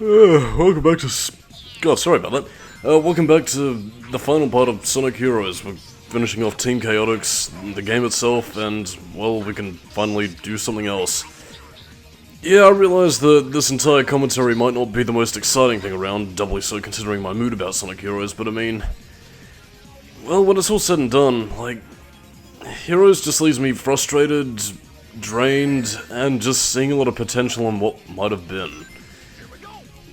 Welcome back to... God, sorry about that. Welcome back to the final part of Sonic Heroes. We're finishing off Team Chaotix, the game itself, and, well, we can finally do something else. Yeah, I realise that this entire commentary might not be the most exciting thing around, doubly so considering my mood about Sonic Heroes, but I mean... Well, when it's all said and done, like... Heroes just leaves me frustrated, drained, and just seeing a lot of potential in what might have been.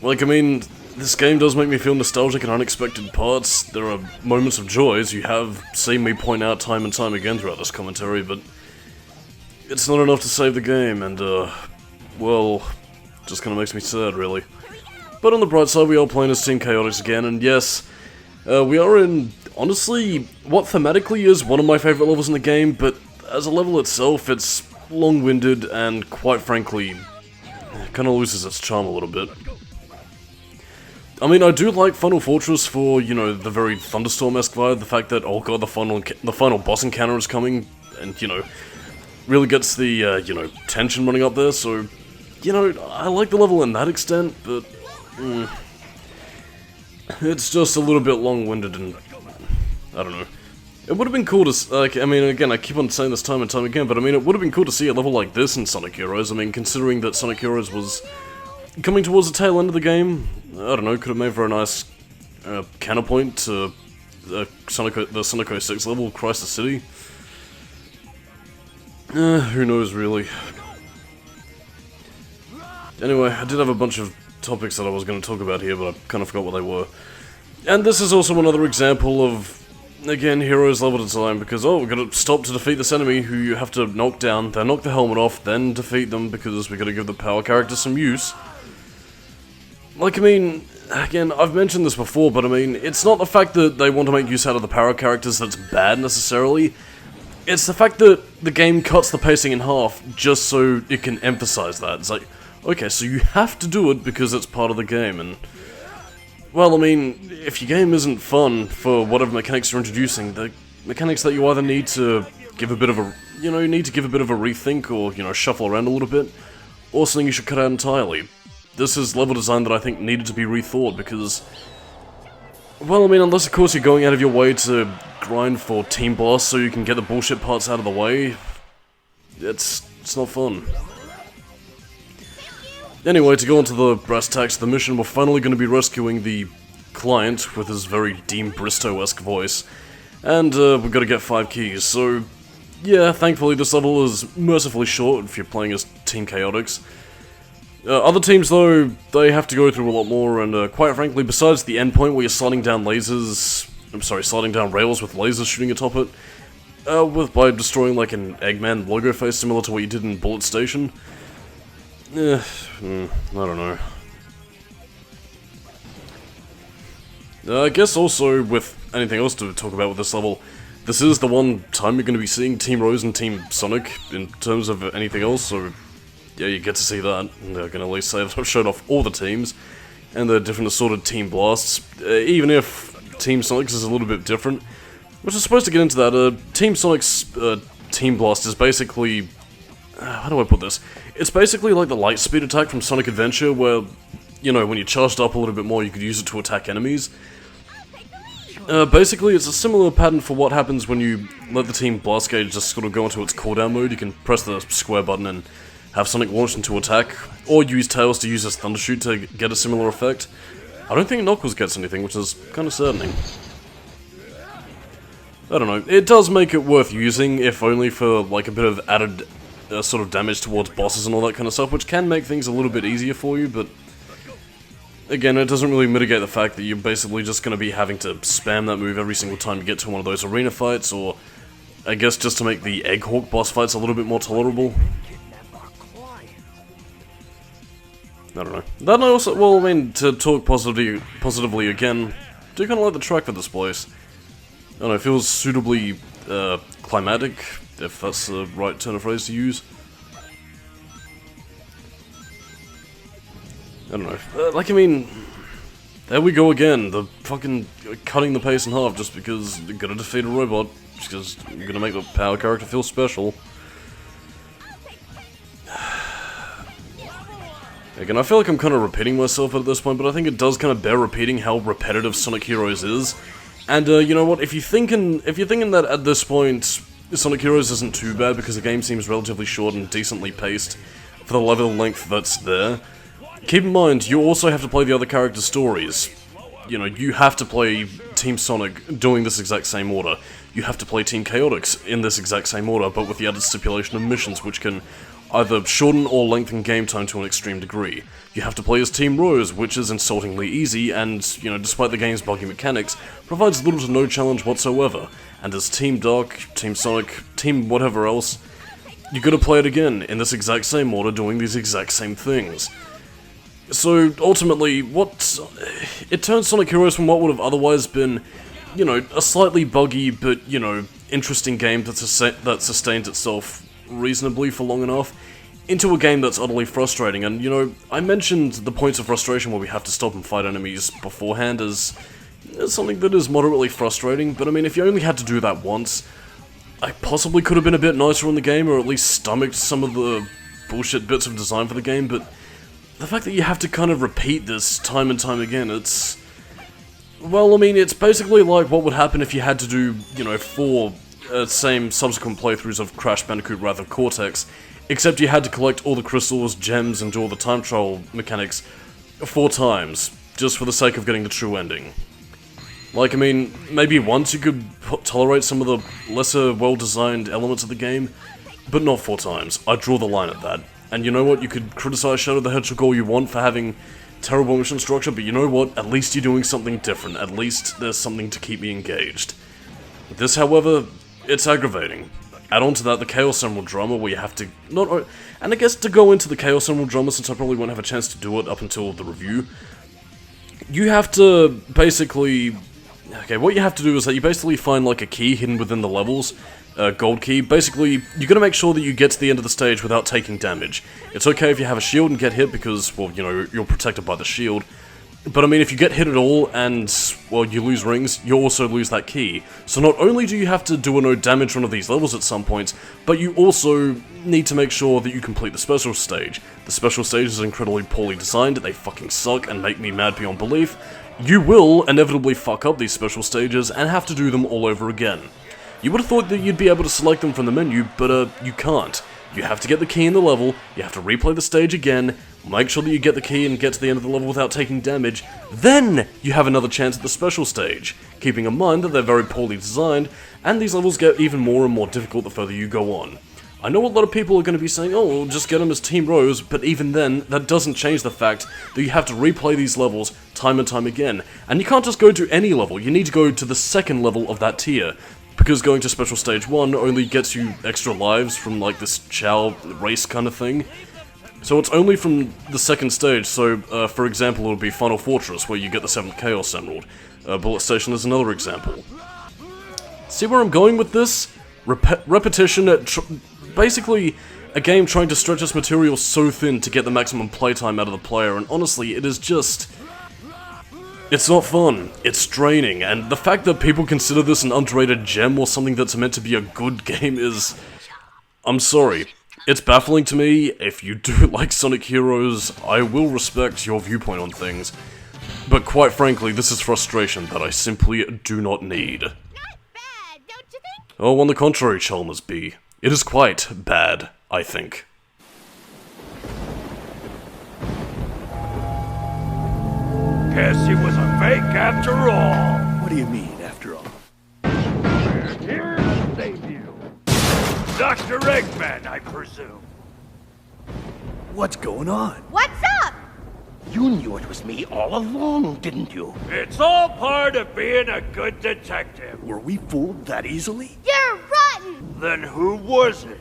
Like, I mean, this game does make me feel nostalgic in unexpected parts. There are moments of joy, as you have seen me point out time and time again throughout this commentary, but it's not enough to save the game, and, well, just kinda makes me sad, really. But on the bright side, we are playing as Team Chaotix again, and yes, we are in, honestly, what thematically is one of my favourite levels in the game, but as a level itself, it's long-winded and, quite frankly, kinda loses its charm a little bit. I mean, I do like Final Fortress for, you know, the very Thunderstorm-esque vibe, the fact that, oh god, the final boss encounter is coming, and, you know, really gets the, you know, tension running up there, so, you know, I like the level in that extent, but, it's just a little bit long-winded and, I don't know. It would have been cool to, like, I mean, again, I keep on saying this time and time again, but I mean, it would have been cool to see a level like this in Sonic Heroes. I mean, considering that Sonic Heroes was coming towards the tail end of the game, I don't know, could have made for a nice counterpoint to the Sonic 06 level, Crisis City. Who knows, really. Anyway, I did have a bunch of topics that I was going to talk about here, but I kind of forgot what they were. And this is also another example of, again, Heroes level design, because, oh, we've got to stop to defeat this enemy who you have to knock down, then knock the helmet off, then defeat them, because we've got to give the power character some use. Like, I mean, again, I've mentioned this before, but I mean, it's not the fact that they want to make use out of the power characters that's bad, necessarily. It's the fact that the game cuts the pacing in half, just so it can emphasize that. It's like, okay, so you have to do it because it's part of the game, and... Well, I mean, if your game isn't fun for whatever mechanics you're introducing, the mechanics that you either need to give a bit of a, you know, rethink or, you know, shuffle around a little bit, or something you should cut out entirely. This is level design that I think needed to be rethought because, well, I mean, unless of course you're going out of your way to grind for Team Blast so you can get the bullshit parts out of the way, it's not fun. Anyway, to go on to the brass tacks of the mission, we're finally going to be rescuing the client with his very Dean Bristow-esque voice, and we've got to get 5 keys, so yeah, thankfully this level is mercifully short if you're playing as Team Chaotix. Other teams, though, they have to go through a lot more, and quite frankly, besides the endpoint where you're sliding down rails with lasers shooting atop it, by destroying like an Eggman logo face similar to what you did in Bullet Station, I don't know. I guess also, with anything else to talk about with this level, this is the one time you're going to be seeing Team Rose and Team Sonic in terms of anything else, so yeah, you get to see that. And they're going to at least say I've showed off all the teams, and the different assorted Team Blasts, even if Team Sonic's is a little bit different, which is supposed to get into that. Team Sonic's Team Blast is basically... how do I put this? It's basically like the light speed attack from Sonic Adventure, where, you know, when you charged up a little bit more, you could use it to attack enemies. Basically, it's a similar pattern for what happens when you let the Team Blast Gauge just sort of go into its cooldown mode. You can press the square button and have Sonic launch into attack, or use Tails to use his Thundershoot to get a similar effect. I don't think Knuckles gets anything, which is kind of saddening. I don't know, it does make it worth using, if only for like a bit of added sort of damage towards bosses and all that kind of stuff, which can make things a little bit easier for you, but again, it doesn't really mitigate the fact that you're basically just going to be having to spam that move every single time you get to one of those arena fights, or I guess just to make the Egghawk boss fights a little bit more tolerable. I don't know. That also, well, I mean, to talk positively again, do kind of like the track for this place. I don't know, it feels suitably climatic, if that's the right turn of phrase to use. I don't know. Like, I mean, there we go again. The fucking cutting the pace in half just because you're gonna defeat a robot, just because you're gonna make the power character feel special. Again, I feel like I'm kind of repeating myself at this point, but I think it does kind of bear repeating how repetitive Sonic Heroes is. And you know what? If you're thinking that at this point Sonic Heroes isn't too bad because the game seems relatively short and decently paced for the level length that's there, keep in mind you also have to play the other characters' stories. You know, you have to play Team Sonic doing this exact same order. You have to play Team Chaotix in this exact same order, but with the added stipulation of missions, which can either shorten or lengthen game time to an extreme degree. You have to play as Team Rose, which is insultingly easy, and, you know, despite the game's buggy mechanics, provides little to no challenge whatsoever. And as Team Dark, Team Sonic, Team whatever else, you gotta play it again, in this exact same order, doing these exact same things. So, ultimately, it turns Sonic Heroes from what would have otherwise been, you know, a slightly buggy, but, you know, interesting game that sustains itself reasonably for long enough, into a game that's utterly frustrating. And, you know, I mentioned the points of frustration where we have to stop and fight enemies beforehand as something that is moderately frustrating, but I mean, if you only had to do that once, I possibly could have been a bit nicer on the game, or at least stomached some of the bullshit bits of design for the game, but the fact that you have to kind of repeat this time and time again, it's... well, I mean, it's basically like what would happen if you had to do, you know, 4 same subsequent playthroughs of Crash Bandicoot Wrath of Cortex, except you had to collect all the crystals, gems, and do all the time trial mechanics 4 times, just for the sake of getting the true ending. Like, I mean, maybe once you could tolerate some of the lesser well-designed elements of the game, but not 4 times. I draw the line at that. And you know what, you could criticize Shadow the Hedgehog all you want for having terrible mission structure, but you know what, at least you're doing something different, at least there's something to keep me engaged. This, however, it's aggravating. Add on to that the Chaos Emerald drama, where you have to and I guess to go into the Chaos Emerald drama, since I probably won't have a chance to do it up until the review, you have to basically... okay, what you have to do is that you basically find like a key hidden within the levels, a gold key. Basically, you gotta make sure that you get to the end of the stage without taking damage. It's okay if you have a shield and get hit because, well, you know, you're protected by the shield. But I mean, if you get hit at all and, well, you lose rings, you also lose that key. So not only do you have to do a no damage run of these levels at some points, but you also need to make sure that you complete the special stage. The special stage is incredibly poorly designed, they fucking suck and make me mad beyond belief. You will inevitably fuck up these special stages and have to do them all over again. You would have thought that you'd be able to select them from the menu, but you can't. You have to get the key in the level, you have to replay the stage again, make sure that you get the key and get to the end of the level without taking damage, then you have another chance at the special stage, keeping in mind that they're very poorly designed, and these levels get even more and more difficult the further you go on. I know a lot of people are going to be saying, oh, well, just get them as Team Rose, but even then, that doesn't change the fact that you have to replay these levels time and time again. And you can't just go to any level, you need to go to the second level of that tier, because going to Special Stage 1 only gets you extra lives from like this Chow race kind of thing. So it's only from the second stage, so for example it would be Final Fortress, where you get the 7th Chaos Emerald. Bullet Station is another example. See where I'm going with this? Repetition at basically a game trying to stretch its material so thin to get the maximum playtime out of the player, and honestly, it is just... it's not fun, it's draining, and the fact that people consider this an underrated gem or something that's meant to be a good game is... I'm sorry. It's baffling to me. If you do like Sonic Heroes, I will respect your viewpoint on things, but quite frankly, this is frustration that I simply do not need. Not bad, don't you think? Oh, on the contrary, Chalmers B. It is quite bad, I think. Guess it was a fake after all. What do you mean, after all? We're here to save you. Dr. Eggman, I presume. What's going on? What's up? You knew it was me all along, didn't you? It's all part of being a good detective. Were we fooled that easily? You're rotten! Then who was it?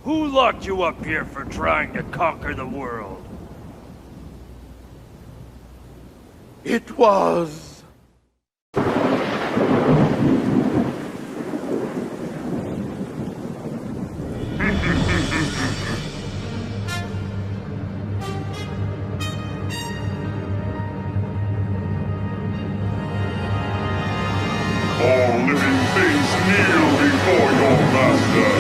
Who locked you up here for trying to conquer the world? It was... All living things kneel before your master.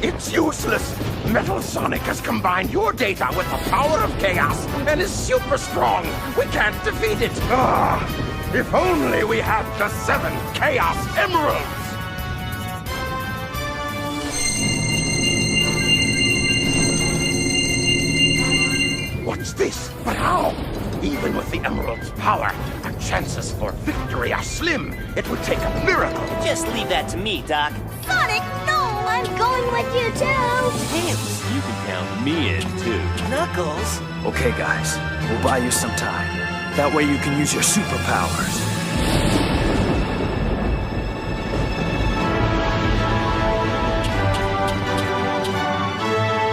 It's useless! Metal Sonic has combined your data with the power of chaos and is super strong! We can't defeat it! Ah! If only we had the 7 Chaos Emeralds! What's this? But how? Even with the Emerald's power, our chances for victory are slim. It would take a miracle. Just leave that to me, Doc. Sonic, no! I'm going with you too! Tails, you can count me in, too. Knuckles? Okay, guys. We'll buy you some time. That way you can use your superpowers.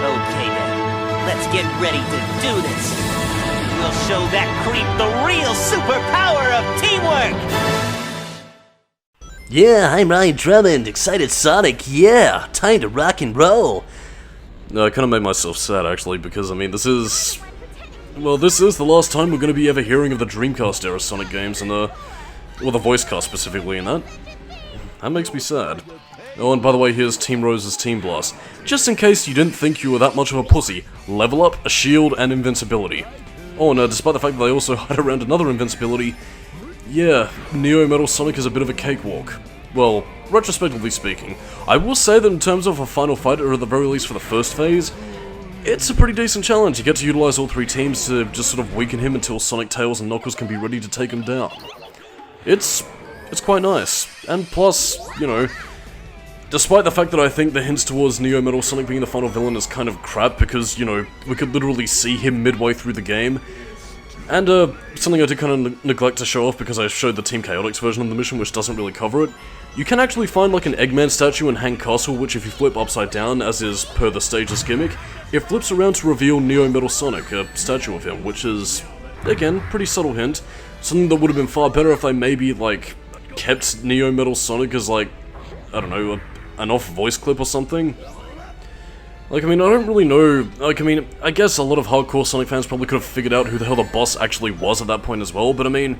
Okay, then. Let's get ready to do this. We'll show that creep the real superpower of teamwork! Yeah, I'm Ryan Drummond, Excited Sonic, yeah, time to rock and roll. No, I kind of made myself sad, actually, because, I mean, this is the last time we're going to be ever hearing of the Dreamcast-era Sonic games, and, well, the voice cast specifically in that. That makes me sad. Oh, and by the way, here's Team Rose's Team Blast. Just in case you didn't think you were that much of a pussy, level up, a shield, and invincibility. Oh, and despite the fact that they also hide around another invincibility, yeah, Neo Metal Sonic is a bit of a cakewalk. Well, retrospectively speaking, I will say that in terms of a final fight, or at the very least for the first phase, it's a pretty decent challenge. You get to utilize all 3 teams to just sort of weaken him until Sonic, Tails, and Knuckles can be ready to take him down. It's quite nice. And plus, you know, despite the fact that I think the hints towards Neo Metal Sonic being the final villain is kind of crap because, you know, we could literally see him midway through the game. And, something I did kind of neglect to show off because I showed the Team Chaotix version of the mission, which doesn't really cover it. You can actually find, like, an Eggman statue in Hang Castle, which if you flip upside down, as is per the stage's gimmick, it flips around to reveal Neo Metal Sonic, a statue of him, which is, again, pretty subtle hint. Something that would have been far better if they maybe, like, kept Neo Metal Sonic as, like, I don't know, an off voice clip or something. Like, I mean, I don't really know, like, I mean, I guess a lot of hardcore Sonic fans probably could have figured out who the hell the boss actually was at that point as well, but I mean,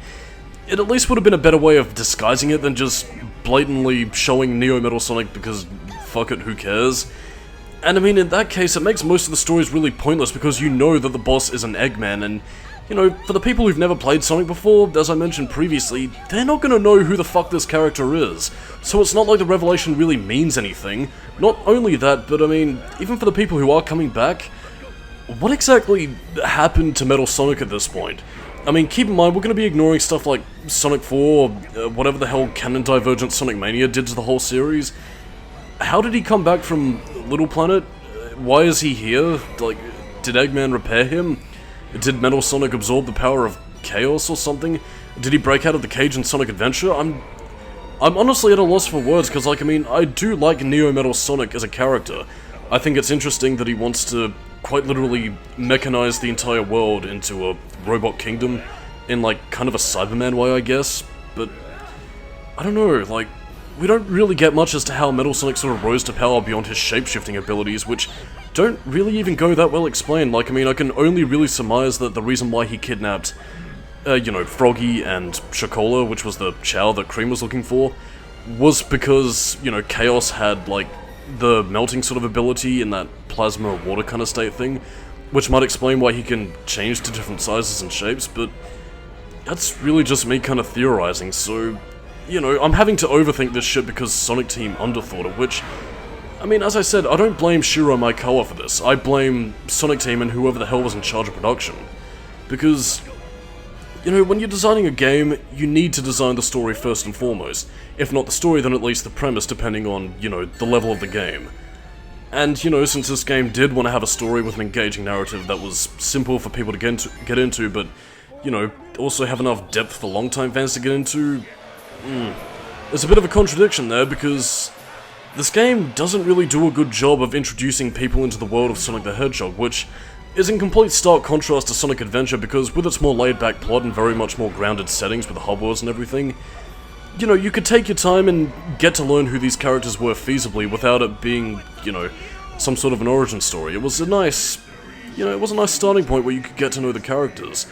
it at least would have been a better way of disguising it than just blatantly showing Neo Metal Sonic because, fuck it, who cares? And I mean, in that case, it makes most of the stories really pointless because you know that the boss is an Eggman, and, you know, for the people who've never played Sonic before, as I mentioned previously, they're not gonna know who the fuck this character is. So it's not like the revelation really means anything. Not only that, but I mean, even for the people who are coming back, what exactly happened to Metal Sonic at this point? I mean, keep in mind, we're gonna be ignoring stuff like Sonic 4, whatever the hell Canon Divergent Sonic Mania did to the whole series. How did he come back from Little Planet? Why is he here? Like, did Eggman repair him? Did Metal Sonic absorb the power of chaos or something? Did he break out of the cage in Sonic Adventure? I'm honestly at a loss for words, because, like, I mean, I do like Neo Metal Sonic as a character. I think it's interesting that he wants to quite literally mechanize the entire world into a robot kingdom in, like, kind of a Cyberman way, I guess. But, I don't know, like, we don't really get much as to how Metal Sonic sort of rose to power beyond his shape-shifting abilities, which don't really even go that well explained. Like, I mean, I can only really surmise that the reason why he kidnapped, you know, Froggy and Chocola, which was the Chow that Cream was looking for, was because, you know, Chaos had, like, the melting sort of ability in that plasma water kind of state thing, which might explain why he can change to different sizes and shapes, but that's really just me kind of theorizing, so, you know, I'm having to overthink this shit because Sonic Team underthought it, which, I mean, as I said, I don't blame Shiro Maikawa for this. I blame Sonic Team and whoever the hell was in charge of production. Because, you know, when you're designing a game, you need to design the story first and foremost. If not the story, then at least the premise, depending on, you know, the level of the game. And, you know, since this game did want to have a story with an engaging narrative that was simple for people to get into, but, you know, also have enough depth for long-time fans to get into, there's a bit of a contradiction there, because this game doesn't really do a good job of introducing people into the world of Sonic the Hedgehog, which is in complete stark contrast to Sonic Adventure, because with its more laid-back plot and very much more grounded settings with the hub worlds and everything, you know, you could take your time and get to learn who these characters were feasibly without it being, you know, some sort of an origin story. It was a nice, you know, it was a nice starting point where you could get to know the characters.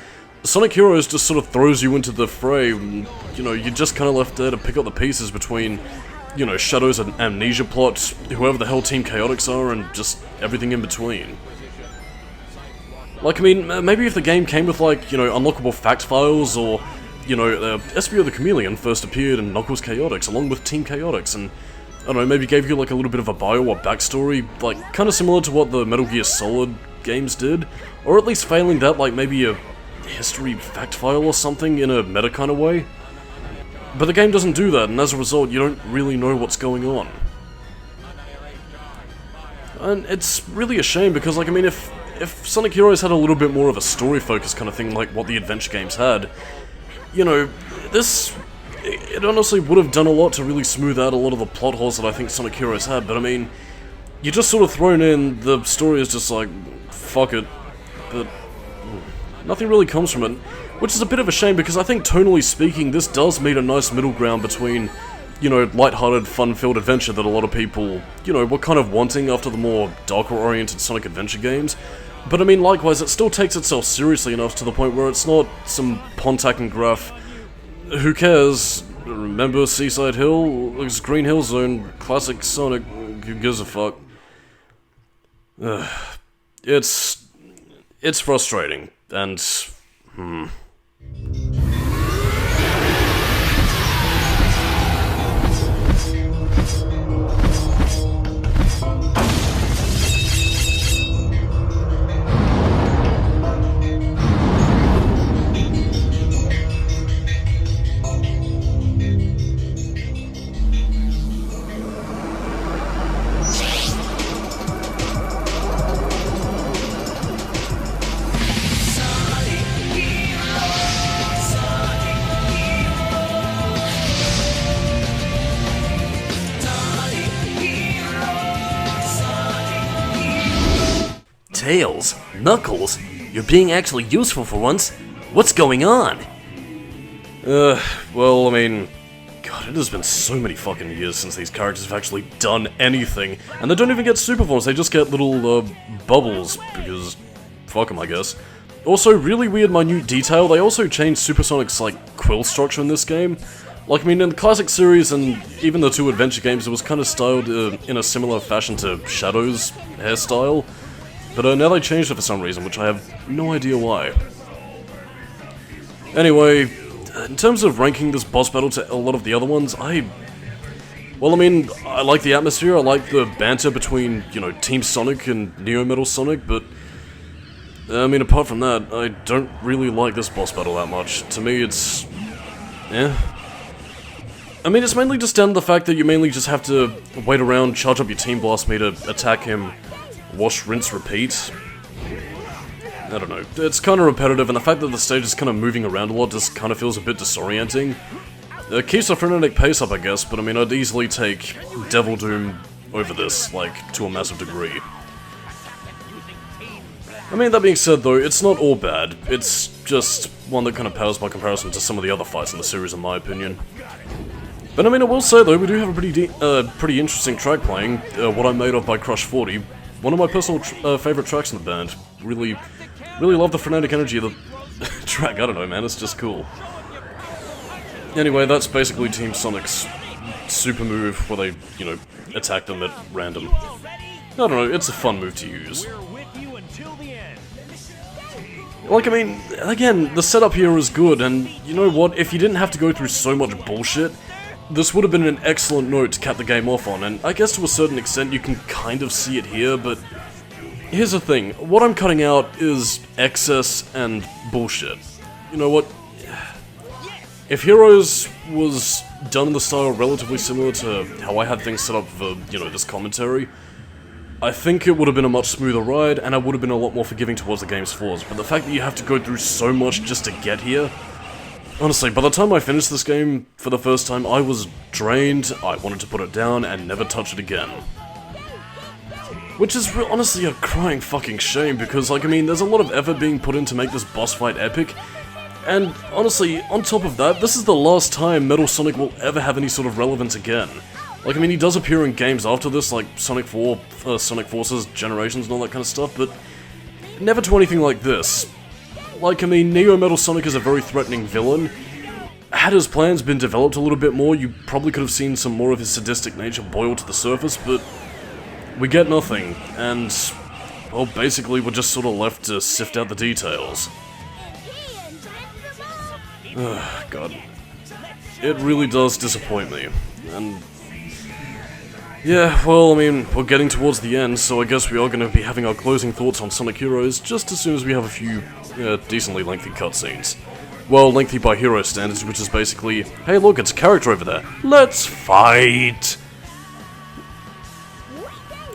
Sonic Heroes just sort of throws you into the fray, and, you know, you're just kind of left there to pick up the pieces between, you know, Shadow's an amnesia plot, whoever the hell Team Chaotix are, and just everything in between. Like, I mean, maybe if the game came with, like, you know, unlockable fact files, or, you know, Espio the Chameleon first appeared in Knuckles Chaotix, along with Team Chaotix, and, I don't know, maybe gave you, like, a little bit of a bio or backstory, like, kinda similar to what the Metal Gear Solid games did, or at least failing that, like, maybe a history fact file or something in a meta kind of way. But the game doesn't do that, and as a result, you don't really know what's going on. And it's really a shame, because, like, I mean, if Sonic Heroes had a little bit more of a story-focused kind of thing like what the adventure games had, you know, it honestly would have done a lot to really smooth out a lot of the plot holes that I think Sonic Heroes had, but I mean, you're just sort of thrown in, the story is just like, fuck it, but nothing really comes from it, which is a bit of a shame because I think tonally speaking, this does meet a nice middle ground between, you know, lighthearted, fun-filled adventure that a lot of people, you know, were kind of wanting after the more darker-oriented Sonic Adventure games. But I mean, likewise, it still takes itself seriously enough to the point where it's not some Pontac and Graph. Who cares? Remember Seaside Hill? It's Green Hill Zone, classic Sonic, who gives a fuck? It's frustrating, and, Tails, Knuckles, you're being actually useful for once. What's going on? well, I mean, God, it has been so many fucking years since these characters have actually done anything, and they don't even get super forms, they just get little, bubbles, because, fuck them, I guess. Also, really weird minute detail, they also changed Supersonic's, like, quill structure in this game. Like, I mean, in the classic series and even the two adventure games, it was kind of styled in a similar fashion to Shadow's hairstyle. But now they changed it for some reason, which I have no idea why. Anyway, in terms of ranking this boss battle to a lot of the other ones, well, I mean, I like the atmosphere, I like the banter between, you know, Team Sonic and Neo Metal Sonic, but, I mean, apart from that, I don't really like this boss battle that much. To me, it's, I mean, it's mainly just down to the fact that you mainly just have to wait around, charge up your Team Blast meter, attack him, wash, rinse, repeat. I don't know, it's kind of repetitive, and the fact that the stage is kind of moving around a lot just kind of feels a bit disorienting. It keeps a frenetic pace up, I guess, but I mean, I'd easily take Devil Doom over this, like, to a massive degree. I mean, that being said though, it's not all bad, it's just one that kind of pales by comparison to some of the other fights in the series, in my opinion. But I mean, I will say though, we do have a pretty interesting track playing, What I'm Made Of by Crush 40. One of my personal favourite tracks in the band. Really love the frenetic energy of the track, I don't know man, it's just cool. Anyway, that's basically Team Sonic's super move where they, you know, attack them at random. I don't know, it's a fun move to use. Like, I mean, again, the setup here is good, and you know what, if you didn't have to go through so much bullshit, this would have been an excellent note to cap the game off on, and I guess to a certain extent you can kind of see it here, but here's the thing, what I'm cutting out is excess and bullshit. You know what, if Heroes was done in the style relatively similar to how I had things set up for, you know, this commentary, I think it would have been a much smoother ride, and I would have been a lot more forgiving towards the game's flaws, but the fact that you have to go through so much just to get here, honestly, by the time I finished this game for the first time, I was drained, I wanted to put it down, and never touch it again. Which is honestly a crying fucking shame, because, like, I mean, there's a lot of effort being put in to make this boss fight epic, and honestly, on top of that, this is the last time Metal Sonic will ever have any sort of relevance again. Like, I mean, he does appear in games after this, like Sonic 4, Sonic Forces, Generations, and all that kind of stuff, but never to anything like this. Like, I mean, Neo Metal Sonic is a very threatening villain. had his plans been developed a little bit more, you probably could have seen some more of his sadistic nature boil to the surface, but we get nothing, and, well, basically we're just sort of left to sift out the details. God. It really does disappoint me, and yeah, well, I mean, we're getting towards the end, so I guess we are going to be having our closing thoughts on Sonic Heroes just as soon as we have a few decently lengthy cutscenes. Well, lengthy by hero standards, which is basically, hey look, it's a character over there, let's fight!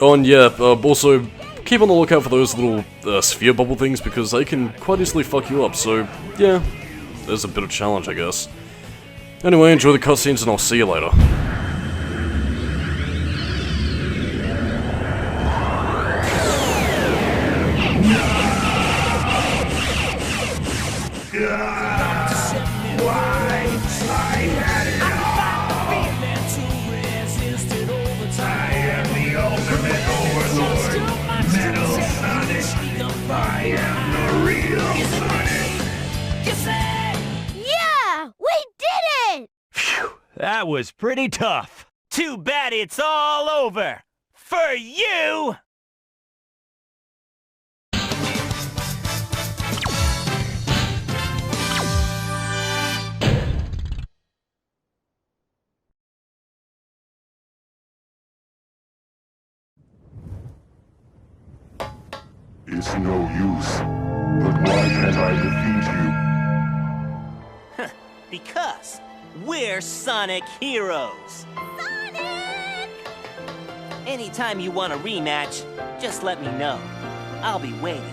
Oh, and yeah, also, keep on the lookout for those little sphere bubble things, because they can quite easily fuck you up, so yeah, there's a bit of challenge, I guess. Anyway, enjoy the cutscenes and I'll see you later. Yeah! We did it! That was pretty tough. Too bad it's all over. For you! It's no use. But why can't I defeat you? Because we're Sonic Heroes. Sonic! Anytime you want a rematch, just let me know. I'll be waiting.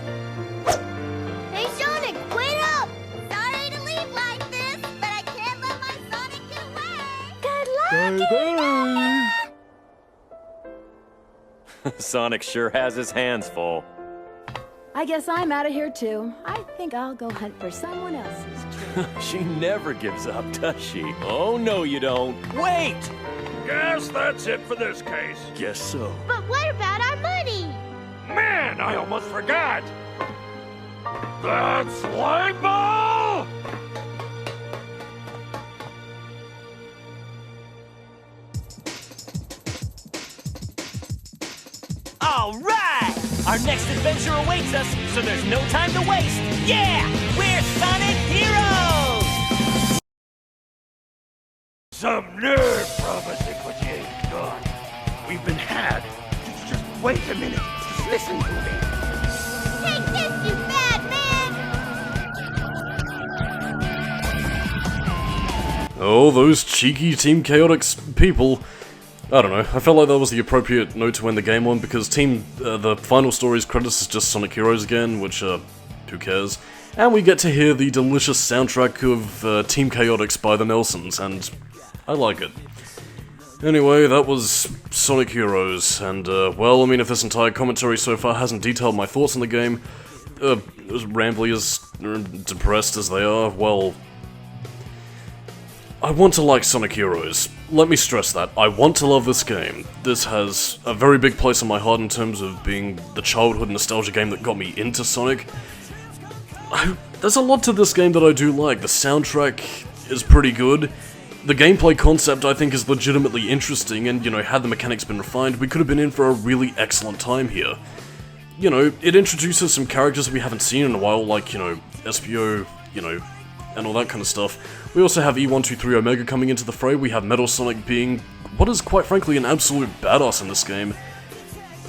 Hey, Sonic, wait up! Sorry to leave like this, but I can't let my Sonic get away! Good luck, Sonic sure has his hands full. I guess I'm out of here too. I think I'll go hunt for someone else's tree. She never gives up, does she? Oh, no you don't. Wait! Guess that's it for this case. Guess so. But what about our money? Man, I almost forgot. That slime ball! All right! Our next adventure awaits us, so there's no time to waste. Yeah! We're Sonic Heroes! Some nerve promising what you ain't got. We've been had. Just wait a minute. Just listen to me. Take this, you bad man! Oh, those cheeky Team Chaotix people. I don't know, I felt like that was the appropriate note to end the game on, because the final story's credits is just Sonic Heroes again, which, who cares? And we get to hear the delicious soundtrack of Team Chaotix by the Nelsons, and I like it. Anyway, that was Sonic Heroes, and, well, I mean, if this entire commentary so far hasn't detailed my thoughts on the game, as rambly as depressed as they are, well, I want to like Sonic Heroes. Let me stress that. I want to love this game. This has a very big place in my heart in terms of being the childhood nostalgia game that got me into Sonic. There's a lot to this game that I do like. The soundtrack is pretty good. The gameplay concept I think is legitimately interesting, and, you know, had the mechanics been refined, we could have been in for a really excellent time here. You know, it introduces some characters that we haven't seen in a while, like, you know, SPO, you know, and all that kind of stuff. We also have E123 Omega coming into the fray. We have Metal Sonic being what is quite frankly an absolute badass in this game.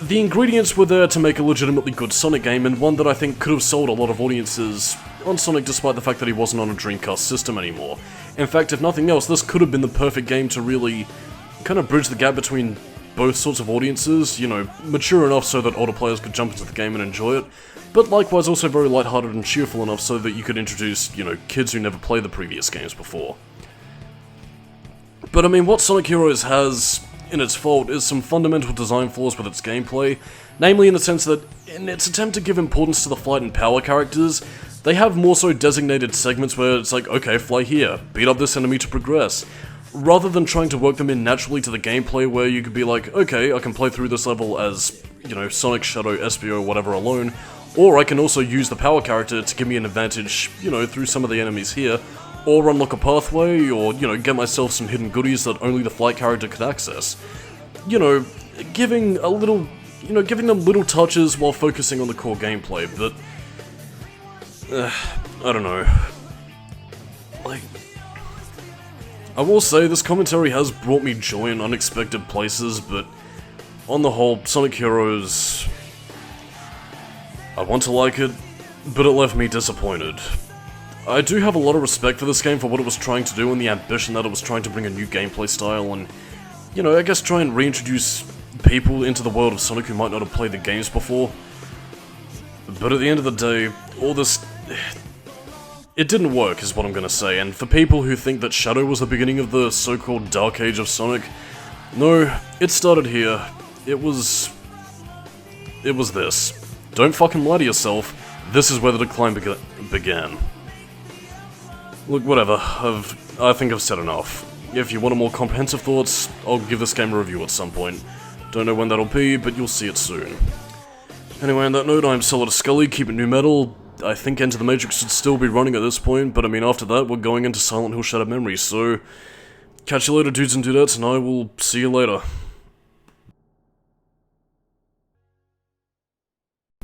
The ingredients were there to make a legitimately good Sonic game, and one that I think could have sold a lot of audiences on Sonic despite the fact that he wasn't on a Dreamcast system anymore. In fact, if nothing else, this could have been the perfect game to really kind of bridge the gap between both sorts of audiences, you know, mature enough so that older players could jump into the game and enjoy it, but likewise also very lighthearted and cheerful enough so that you could introduce, you know, kids who never played the previous games before. But I mean, what Sonic Heroes has in its fault is some fundamental design flaws with its gameplay, namely in the sense that, in its attempt to give importance to the flight and power characters, they have more so designated segments where it's like, okay, fly here, beat up this enemy to progress, rather than trying to work them in naturally to the gameplay where you could be like, okay, I can play through this level as, you know, Sonic, Shadow, SPO, whatever alone, or I can also use the power character to give me an advantage, you know, through some of the enemies here, or unlock a pathway, or, you know, get myself some hidden goodies that only the flight character could access. You know, giving them little touches while focusing on the core gameplay, but... I don't know. Like... I will say, this commentary has brought me joy in unexpected places, but on the whole, Sonic Heroes... I want to like it, but it left me disappointed. I do have a lot of respect for this game for what it was trying to do and the ambition that it was trying to bring a new gameplay style and, you know, I guess try and reintroduce people into the world of Sonic who might not have played the games before. But at the end of the day, all this... It didn't work, is what I'm gonna say, and for people who think that Shadow was the beginning of the so-called Dark Age of Sonic, no, it started here. It was this. Don't fucking lie to yourself, this is where the decline began. Look, whatever, I think I've said enough. If you want more comprehensive thoughts, I'll give this game a review at some point. Don't know when that'll be, but you'll see it soon. Anyway, on that note, I'm Solidus-Skully, keep it new metal. I think Enter the Matrix should still be running at this point, but I mean, after that, we're going into Silent Hill Shattered Memories, so... Catch you later, dudes and dudettes, and I will see you later.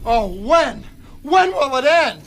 Oh, when? When will it end?